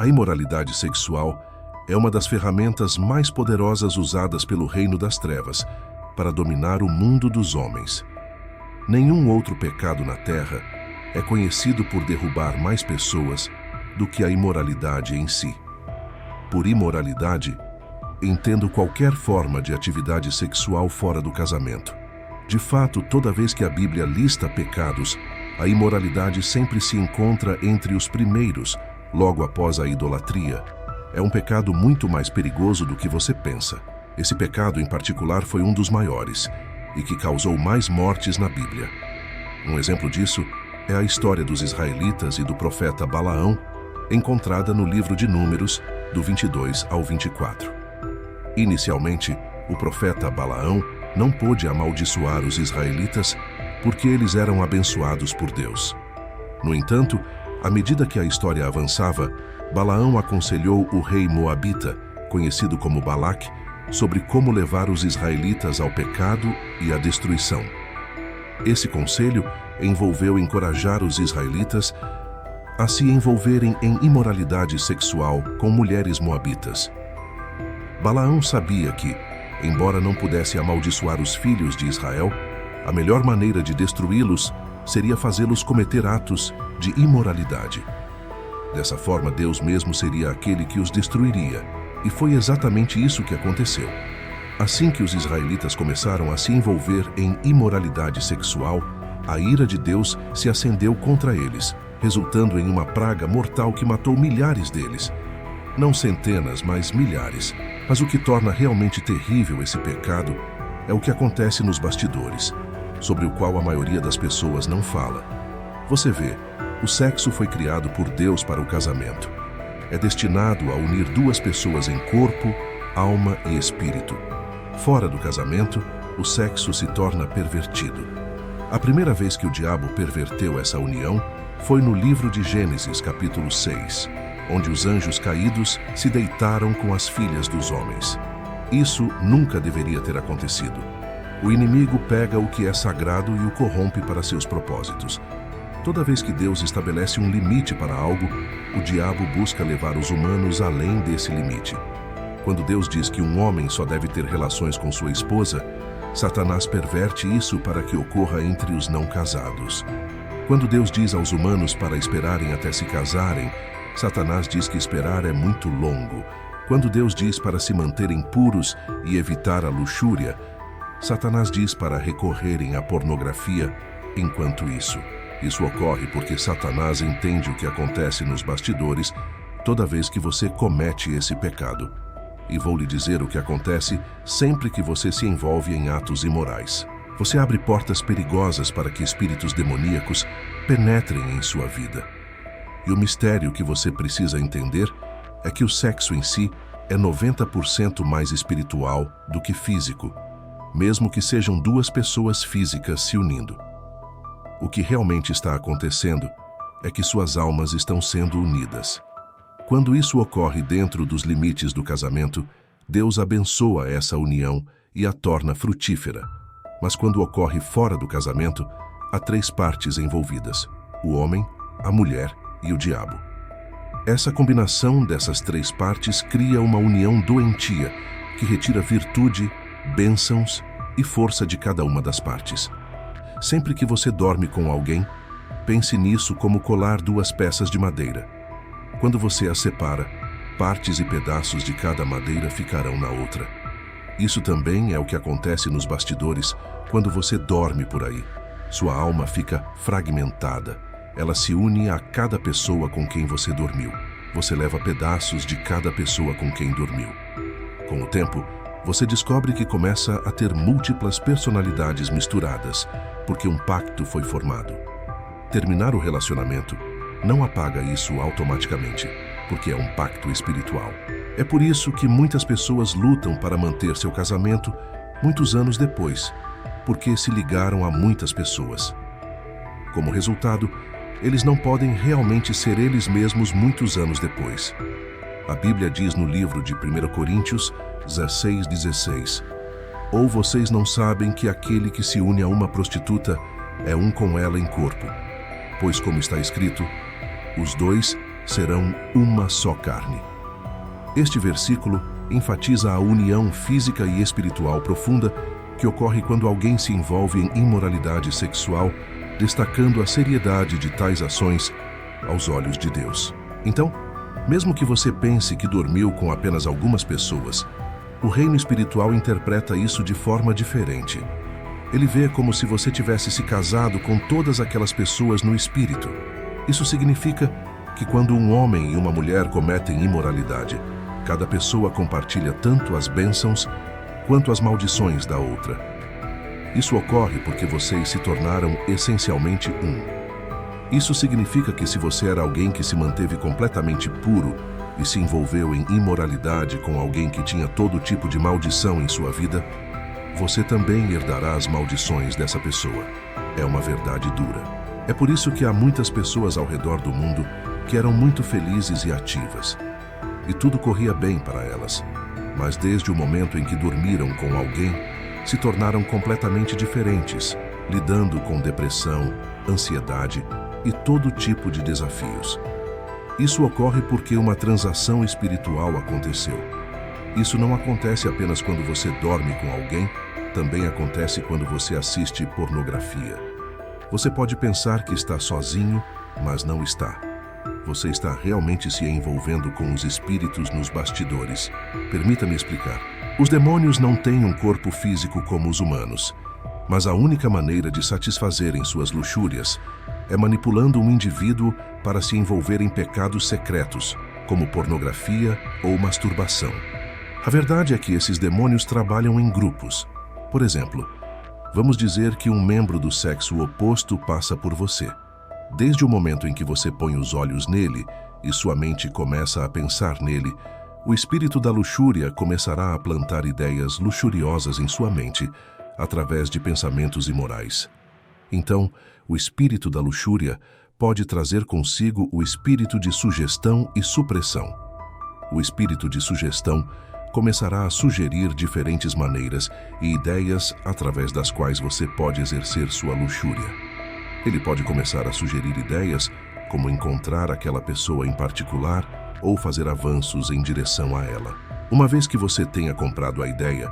A imoralidade sexual é uma das ferramentas mais poderosas usadas pelo reino das trevas para dominar o mundo dos homens. Nenhum outro pecado na terra é conhecido por derrubar mais pessoas do que a imoralidade em si. Por imoralidade, entendo qualquer forma de atividade sexual fora do casamento. De fato, toda vez que a Bíblia lista pecados, a imoralidade sempre se encontra entre os primeiros, logo após a idolatria. É um pecado muito mais perigoso do que você pensa. Esse pecado, em particular, foi um dos maiores e que causou mais mortes na Bíblia. Um exemplo disso é a história dos israelitas e do profeta Balaão, encontrada no livro de Números, do 22 ao 24. Inicialmente, o profeta Balaão não pôde amaldiçoar os israelitas porque eles eram abençoados por Deus. No entanto, à medida que a história avançava, Balaão aconselhou o rei moabita, conhecido como Balaque, sobre como levar os israelitas ao pecado e à destruição. Esse conselho envolveu encorajar os israelitas a se envolverem em imoralidade sexual com mulheres moabitas. Balaão sabia que, embora não pudesse amaldiçoar os filhos de Israel, a melhor maneira de destruí-los seria fazê-los cometer atos de imoralidade. Dessa forma, Deus mesmo seria aquele que os destruiria, e foi exatamente isso que aconteceu. Assim que os israelitas começaram a se envolver em imoralidade sexual, a ira de Deus se acendeu contra eles, resultando em uma praga mortal que matou milhares deles. Não centenas, mas milhares. Mas o que torna realmente terrível esse pecado é o que acontece nos bastidores, sobre o qual a maioria das pessoas não fala. Você vê, o sexo foi criado por Deus para o casamento. É destinado a unir duas pessoas em corpo, alma e espírito. Fora do casamento, o sexo se torna pervertido. A primeira vez que o diabo perverteu essa união foi no livro de Gênesis, capítulo 6, onde os anjos caídos se deitaram com as filhas dos homens. Isso nunca deveria ter acontecido. O inimigo pega o que é sagrado e o corrompe para seus propósitos. Toda vez que Deus estabelece um limite para algo, o diabo busca levar os humanos além desse limite. Quando Deus diz que um homem só deve ter relações com sua esposa, Satanás perverte isso para que ocorra entre os não casados. Quando Deus diz aos humanos para esperarem até se casarem, Satanás diz que esperar é muito longo. Quando Deus diz para se manterem puros e evitar a luxúria, Satanás diz para recorrerem à pornografia enquanto isso. Isso ocorre porque Satanás entende o que acontece nos bastidores toda vez que você comete esse pecado. E vou lhe dizer o que acontece sempre que você se envolve em atos imorais. Você abre portas perigosas para que espíritos demoníacos penetrem em sua vida. E o mistério que você precisa entender é que o sexo em si é 90% mais espiritual do que físico, mesmo que sejam duas pessoas físicas se unindo. O que realmente está acontecendo é que suas almas estão sendo unidas. Quando isso ocorre dentro dos limites do casamento, Deus abençoa essa união e a torna frutífera. Mas quando ocorre fora do casamento, há três partes envolvidas: o homem, a mulher e o diabo. Essa combinação dessas três partes cria uma união doentia que retira virtude, bênçãos e força de cada uma das partes. Sempre que você dorme com alguém, pense nisso como colar duas peças de madeira. Quando você as separa, partes e pedaços de cada madeira ficarão na outra. Isso também é o que acontece nos bastidores quando você dorme por aí. Sua alma fica fragmentada. Ela se une a cada pessoa com quem você dormiu. Você leva pedaços de cada pessoa com quem dormiu. Com o tempo, você descobre que começa a ter múltiplas personalidades misturadas, porque um pacto foi formado. Terminar o relacionamento não apaga isso automaticamente, porque é um pacto espiritual. É por isso que muitas pessoas lutam para manter seu casamento muitos anos depois, porque se ligaram a muitas pessoas. Como resultado, eles não podem realmente ser eles mesmos muitos anos depois. A Bíblia diz no livro de 1 Coríntios 16:16: Ou vocês não sabem que aquele que se une a uma prostituta é um com ela em corpo? Pois como está escrito, os dois serão uma só carne. Este versículo enfatiza a união física e espiritual profunda que ocorre quando alguém se envolve em imoralidade sexual, destacando a seriedade de tais ações aos olhos de Deus. Então, mesmo que você pense que dormiu com apenas algumas pessoas, o reino espiritual interpreta isso de forma diferente. Ele vê como se você tivesse se casado com todas aquelas pessoas no espírito. Isso significa que quando um homem e uma mulher cometem imoralidade, cada pessoa compartilha tanto as bênçãos quanto as maldições da outra. Isso ocorre porque vocês se tornaram essencialmente um. Isso significa que se você era alguém que se manteve completamente puro e se envolveu em imoralidade com alguém que tinha todo tipo de maldição em sua vida, você também herdará as maldições dessa pessoa. É uma verdade dura. É por isso que há muitas pessoas ao redor do mundo que eram muito felizes e ativas. E tudo corria bem para elas. Mas desde o momento em que dormiram com alguém, se tornaram completamente diferentes, lidando com depressão, ansiedade e todo tipo de desafios. Isso ocorre porque uma transação espiritual aconteceu. Isso não acontece apenas quando você dorme com alguém, também acontece quando você assiste pornografia. Você pode pensar que está sozinho, mas não está. Você está realmente se envolvendo com os espíritos nos bastidores. Permita-me explicar. Os demônios não têm um corpo físico como os humanos, mas a única maneira de satisfazerem suas luxúrias é manipulando um indivíduo para se envolver em pecados secretos, como pornografia ou masturbação. A verdade é que esses demônios trabalham em grupos. Por exemplo, vamos dizer que um membro do sexo oposto passa por você. Desde o momento em que você põe os olhos nele e sua mente começa a pensar nele, o espírito da luxúria começará a plantar ideias luxuriosas em sua mente através de pensamentos imorais. Então, o espírito da luxúria pode trazer consigo o espírito de sugestão e supressão. O espírito de sugestão começará a sugerir diferentes maneiras e ideias através das quais você pode exercer sua luxúria. Ele pode começar a sugerir ideias como encontrar aquela pessoa em particular ou fazer avanços em direção a ela. Uma vez que você tenha comprado a ideia,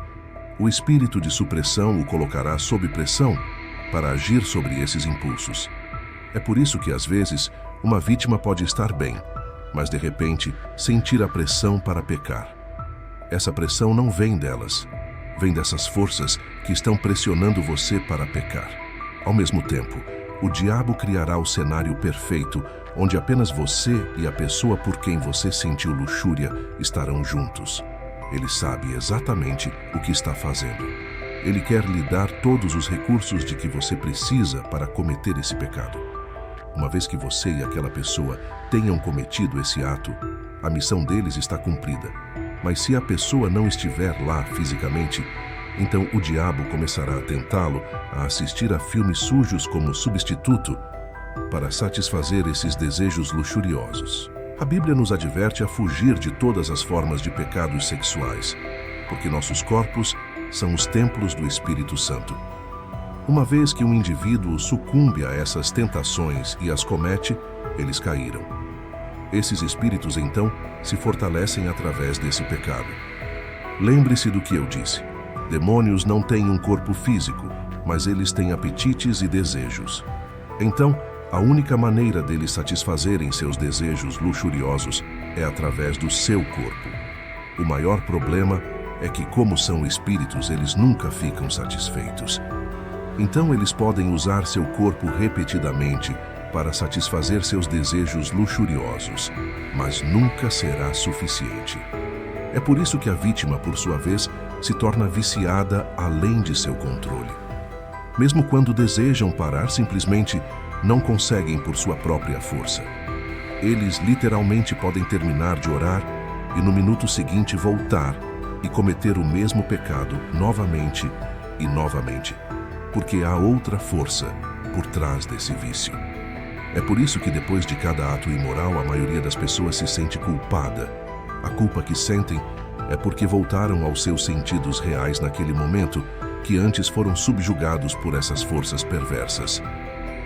o espírito de supressão o colocará sob pressão para agir sobre esses impulsos. É por isso que, às vezes, uma vítima pode estar bem, mas de repente sentir a pressão para pecar. Essa pressão não vem delas, vem dessas forças que estão pressionando você para pecar. Ao mesmo tempo, o diabo criará o cenário perfeito, onde apenas você e a pessoa por quem você sentiu luxúria estarão juntos. Ele sabe exatamente o que está fazendo. Ele quer lhe dar todos os recursos de que você precisa para cometer esse pecado. Uma vez que você e aquela pessoa tenham cometido esse ato, a missão deles está cumprida. Mas se a pessoa não estiver lá fisicamente, então o diabo começará a tentá-lo a assistir a filmes sujos como substituto para satisfazer esses desejos luxuriosos. A Bíblia nos adverte a fugir de todas as formas de pecados sexuais, porque nossos corpos são os templos do Espírito Santo. Uma vez que um indivíduo sucumbe a essas tentações e as comete, eles caíram. Esses espíritos, então, se fortalecem através desse pecado. Lembre-se do que eu disse. Demônios não têm um corpo físico, mas eles têm apetites e desejos. Então, a única maneira deles satisfazerem seus desejos luxuriosos é através do seu corpo. O maior problema é que, como são espíritos, eles nunca ficam satisfeitos. Então, eles podem usar seu corpo repetidamente para satisfazer seus desejos luxuriosos, mas nunca será suficiente. É por isso que a vítima, por sua vez, se torna viciada além de seu controle. Mesmo quando desejam parar, simplesmente não conseguem por sua própria força. Eles literalmente podem terminar de orar e no minuto seguinte voltar e cometer o mesmo pecado novamente e novamente, porque há outra força por trás desse vício. É por isso que depois de cada ato imoral, a maioria das pessoas se sente culpada. A culpa que sentem é porque voltaram aos seus sentidos reais naquele momento, que antes foram subjugados por essas forças perversas.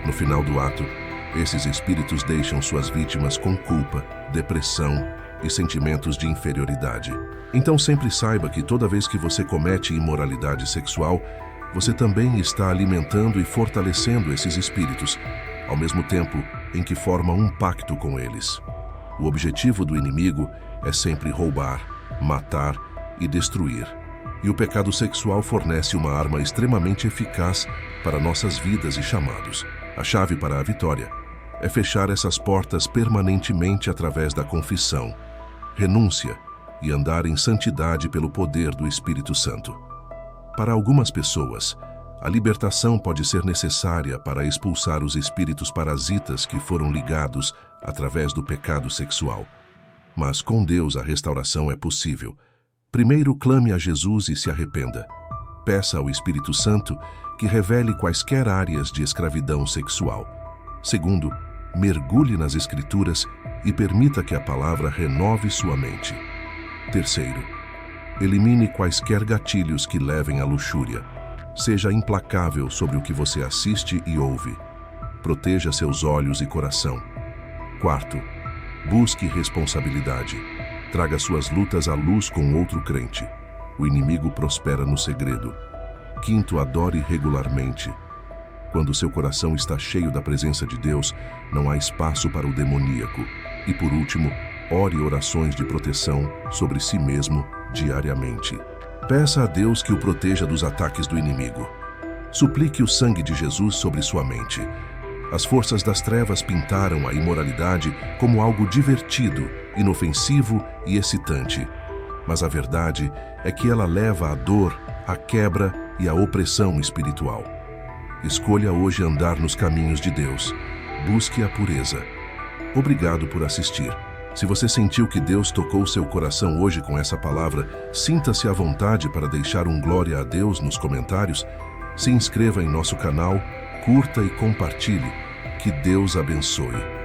No final do ato, Esses espíritos deixam suas vítimas com culpa, depressão e sentimentos de inferioridade. Então sempre saiba que toda vez que você comete imoralidade sexual, você também está alimentando e fortalecendo esses espíritos, ao mesmo tempo em que forma um pacto com eles. O objetivo do inimigo é sempre roubar, matar e destruir. E o pecado sexual fornece uma arma extremamente eficaz para nossas vidas e chamados. A chave para a vitória é fechar essas portas permanentemente através da confissão, renúncia e andar em santidade pelo poder do Espírito Santo. Para algumas pessoas, a libertação pode ser necessária para expulsar os espíritos parasitas que foram ligados através do pecado sexual. Mas com Deus a restauração é possível. Primeiro, clame a Jesus e se arrependa. Peça ao Espírito Santo que revele quaisquer áreas de escravidão sexual. Segundo, mergulhe nas Escrituras e permita que a palavra renove sua mente. Terceiro, elimine quaisquer gatilhos que levem à luxúria. Seja implacável sobre o que você assiste e ouve. Proteja seus olhos e coração. Quarto, busque responsabilidade. Traga suas lutas à luz com outro crente. O inimigo prospera no segredo. Quinto, adore regularmente. Quando seu coração está cheio da presença de Deus, não há espaço para o demoníaco. E por último, ore orações de proteção sobre si mesmo diariamente. Peça a Deus que o proteja dos ataques do inimigo. Suplique o sangue de Jesus sobre sua mente. As forças das trevas pintaram a imoralidade como algo divertido, inofensivo e excitante. Mas a verdade é que ela leva à dor, à quebra e à opressão espiritual. Escolha hoje andar nos caminhos de Deus. Busque a pureza. Obrigado por assistir. Se você sentiu que Deus tocou seu coração hoje com essa palavra, sinta-se à vontade para deixar um glória a Deus nos comentários. Se inscreva em nosso canal, curta e compartilhe. Que Deus abençoe.